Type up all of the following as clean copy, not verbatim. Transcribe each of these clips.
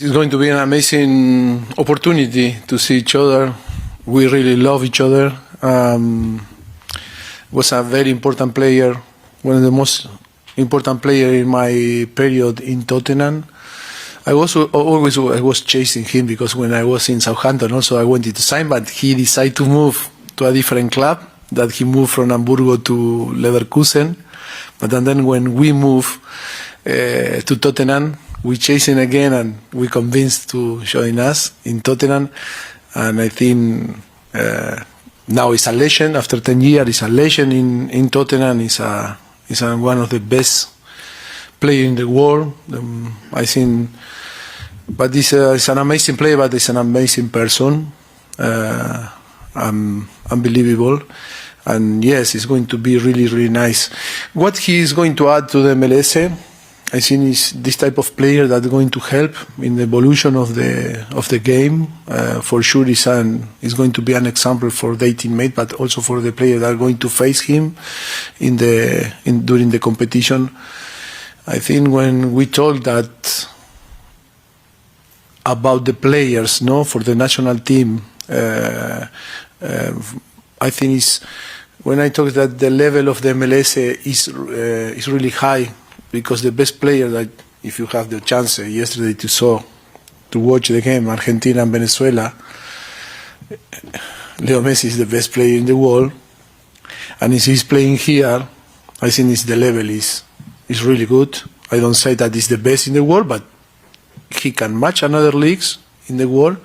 It's going to be an amazing opportunity to see each other. We really love each other. Was a very important player, one of the most important players in my period in Tottenham. I was chasing him because when I was in Southampton also I wanted to sign, but he decided to move to a different club. That he moved from Hamburgo to Leverkusen. But then when we moved to Tottenham, we chased him again and we convinced to join us in Tottenham. And I think now he's a legend. After 10 years, he's a legend in Tottenham. He's one of the best players in the world. I think, but he's an amazing player, but he's an amazing person. Unbelievable. And yes, it's going to be really, really nice. What he is going to add to the MLS, I think, is this type of player that's going to help in the evolution of the game. For sure, he's going to be an example for the teammate, but also for the players that are going to face him during the competition. I think when we talk that about the players, for the national team, I think when I talk that the level of the MLS is really high, because the best player that, if you have the chance yesterday to watch the game, Argentina and Venezuela, Leo Messi is the best player in the world, and if he's playing here, I think the level is really good. I don't say that he's the best in the world, but he can match another leagues in the world.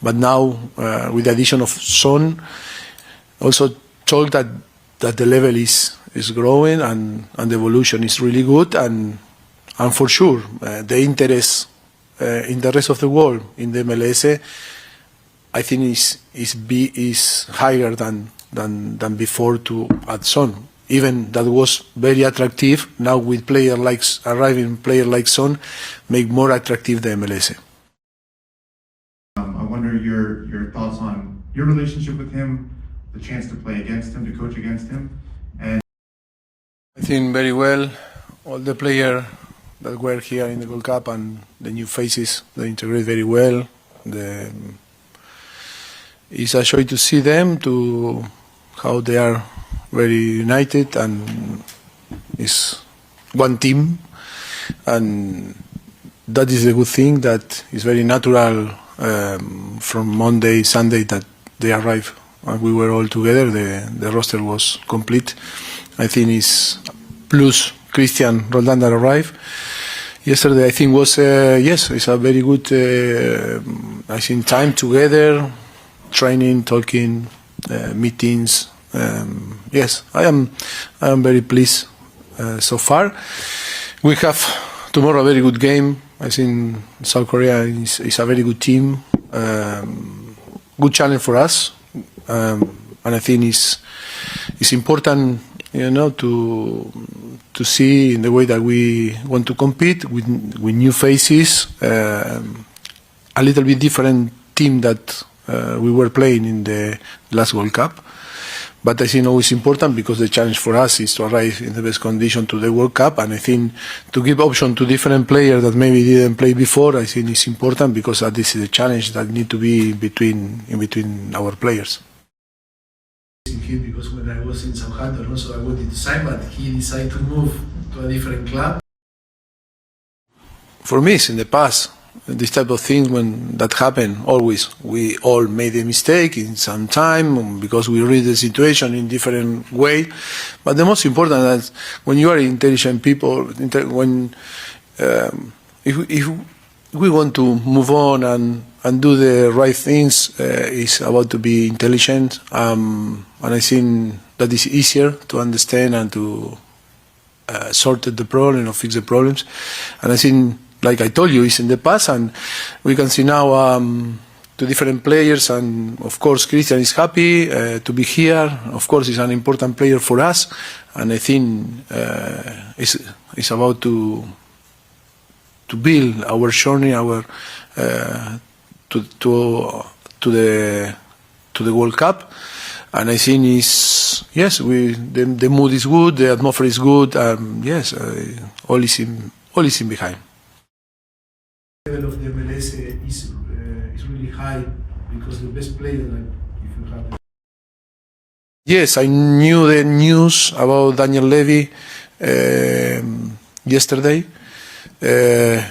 But now, with the addition of Son, also told that the level is growing and the evolution is really good, and for sure the interest in the rest of the world in the MLS, I think is higher than before to add Son. Even that was very attractive. Now with arriving player like Son, make more attractive the MLS. I wonder your thoughts on your relationship with him, the chance to play against him, to coach against him, and I think very well. All the players that were here in the World Cup and the new faces, they integrate very well. It's a joy to see them, to how they are very united, and it's one team, and that is a good thing. That is very natural. From Monday, Sunday that they arrived and we were all together, the roster was complete. I think it's plus Christian Roldan that arrived yesterday. I think was yes, it's a very good I think time together, training, talking, meetings. Yes, I am very pleased so far. We have tomorrow a very good game. I think South Korea is a very good team, good challenge for us, and I think it's important, to see in the way that we want to compete with new faces, a little bit different team that we were playing in the last World Cup. But I think always important, because the challenge for us is to arrive in the best condition to the World Cup, and I think to give option to different players that maybe didn't play before, I think it's important, because this is a challenge that need to be in between our players. Because when I was in Southampton also I wanted to sign, but he decided to move to a different club. For me, it's in the past. This type of things, when that happen, always we all made a mistake in some time because we read the situation in different way. But the most important is when you are intelligent people, when if we want to move on and do the right things, it's about to be intelligent, and I think that is easier to understand and to sort the problem or fix the problems. And I think, like I told you, it's in the past, and we can see now two different players, and of course Christian is happy to be here. Of course, he's an important player for us, and I think it's about to build our journey, to the World Cup, and I think yes, the mood is good, the atmosphere is good, yes, all is in behind. Level of the MLS is really high because the best player, like if you have. Yes, I knew the news about Daniel Levy yesterday. I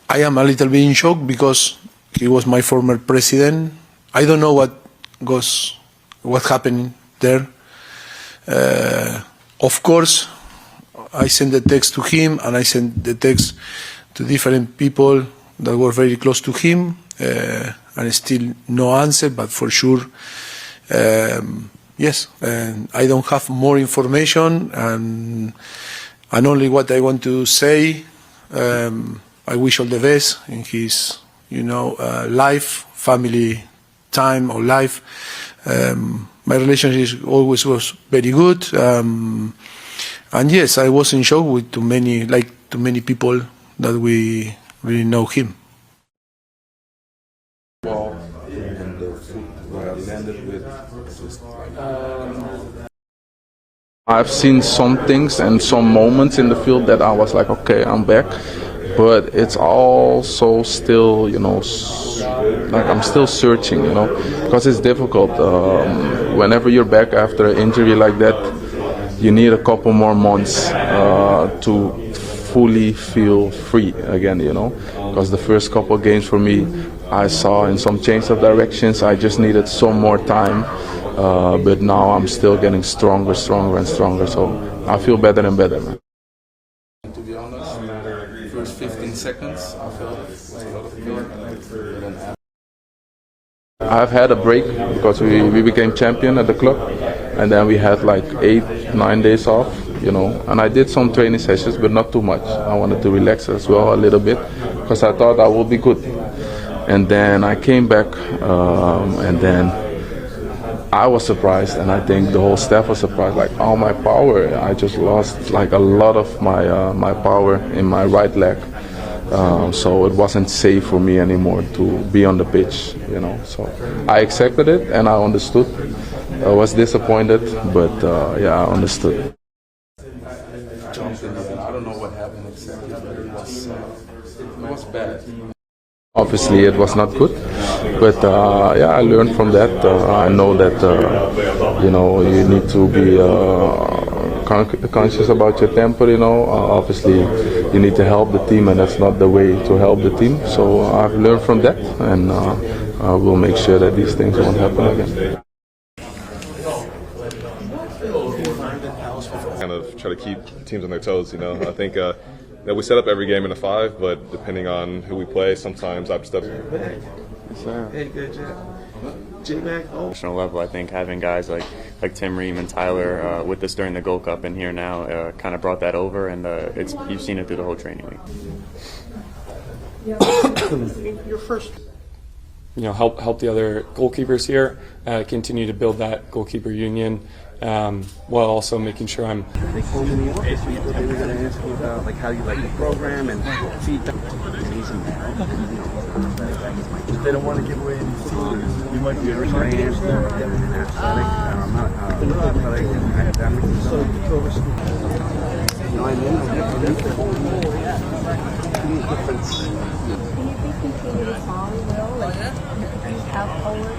am a little bit in shock because he was my former president. I don't know what happened there. Of course, I sent the text to him, and I sent the text to different people that were very close to him, and still no answer, but for sure, yes. And I don't have more information, and only what I want to say, I wish all the best in his, life, family time or life. My relationship always was very good. And yes, I was in shock with too many people that we really know him. Ball and the foot where I landed with. I've seen some things and some moments in the field that I was like, okay, I'm back. But it's also still, like I'm still searching, because it's difficult. Whenever you're back after an injury like that, you need a couple more months to fully feel free again, because the first couple games for me, I saw in some change of directions. I just needed some more time, but now I'm still getting stronger and stronger, so I feel better and better, man. To be honest, first 15 seconds, I felt like a lot of pain. I've had a break because we became champion at the club, and then we had like 8-9 days off, and I did some training sessions, but not too much. I wanted to relax as well a little bit because I thought I would be good. And then I came back, and then I was surprised, and I think the whole staff was surprised, like all my power. I just lost like a lot of my power in my right leg. So it wasn't safe for me anymore to be on the pitch, So I accepted it and I understood. I was disappointed, but yeah, I understood. I don't know what happened exactly, but it was bad. Obviously, it was not good, but yeah, I learned from that. I know that you need to be conscious about your temper. Obviously, you need to help the team, and that's not the way to help the team. So I've learned from that, and I will make sure that these things won't happen again. Kind of try to keep teams on their toes. I think. We set up every game in a 5, but depending on who we play, sometimes I have to step. Hey, good job. J-Mac. National level, I think having guys like Tim Ream and Tyler with us during the Gold Cup and here now kind of brought that over, and you've seen it through the whole training week. Your first, help the other goalkeepers here, continue to build that goalkeeper union. While also making sure I'm. They told me they were going to ask you about how you like the program and feedback. Amazing. They don't want to give away any secrets. You might be a great answer. I'm not academic. I mean, difference. Do you think continue to follow well, have forward?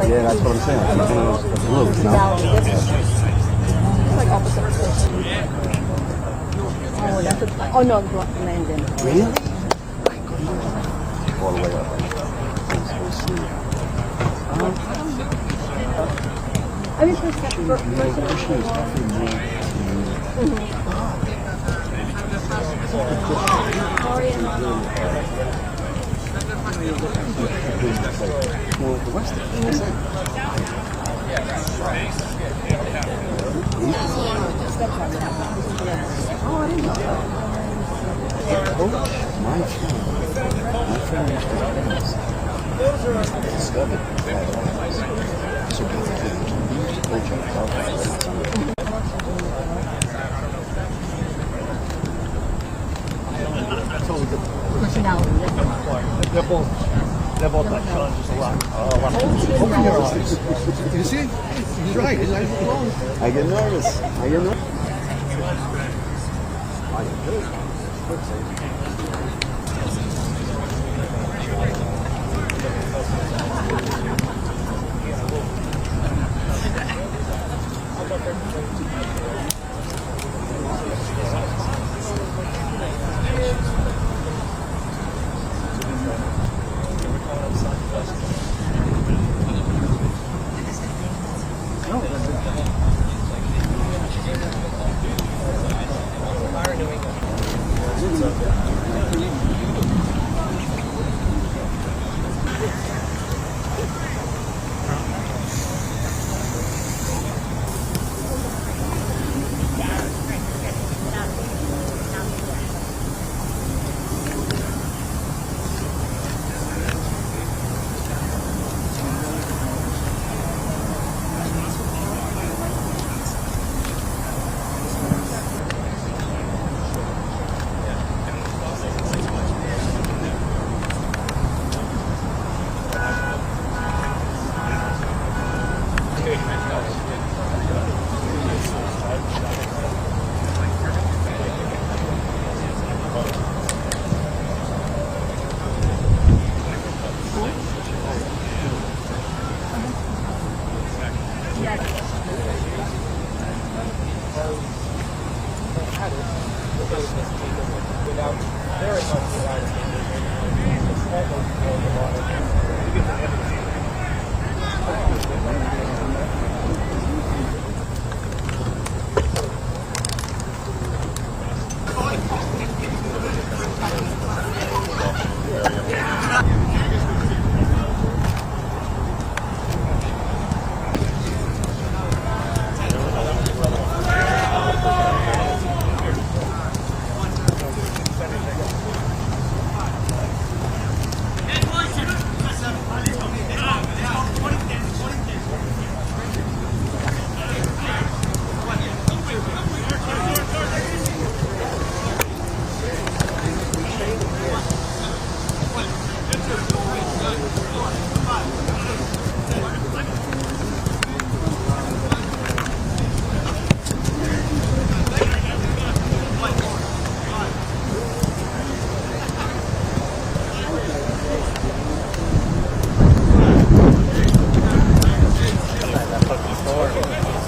Yeah, that's what I'm saying. It's like opposite position. Oh, that's oh no, Landon. Really? All the way up. I mean, first My friend used to discovered that. So he used to coach Open your eyes. You see? He's right. He's wrong. I get nervous. I get nervous.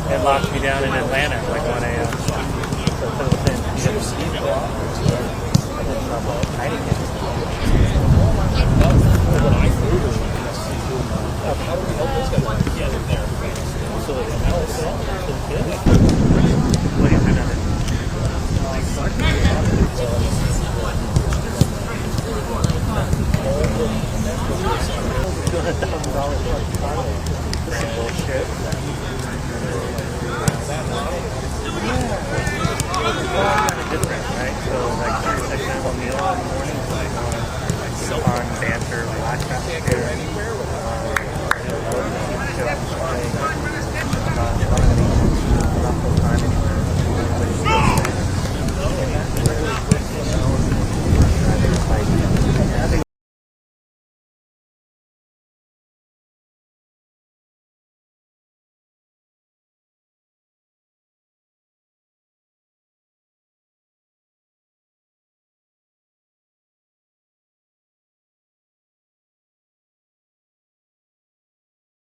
It locked me down in Atlanta, like on a $1,000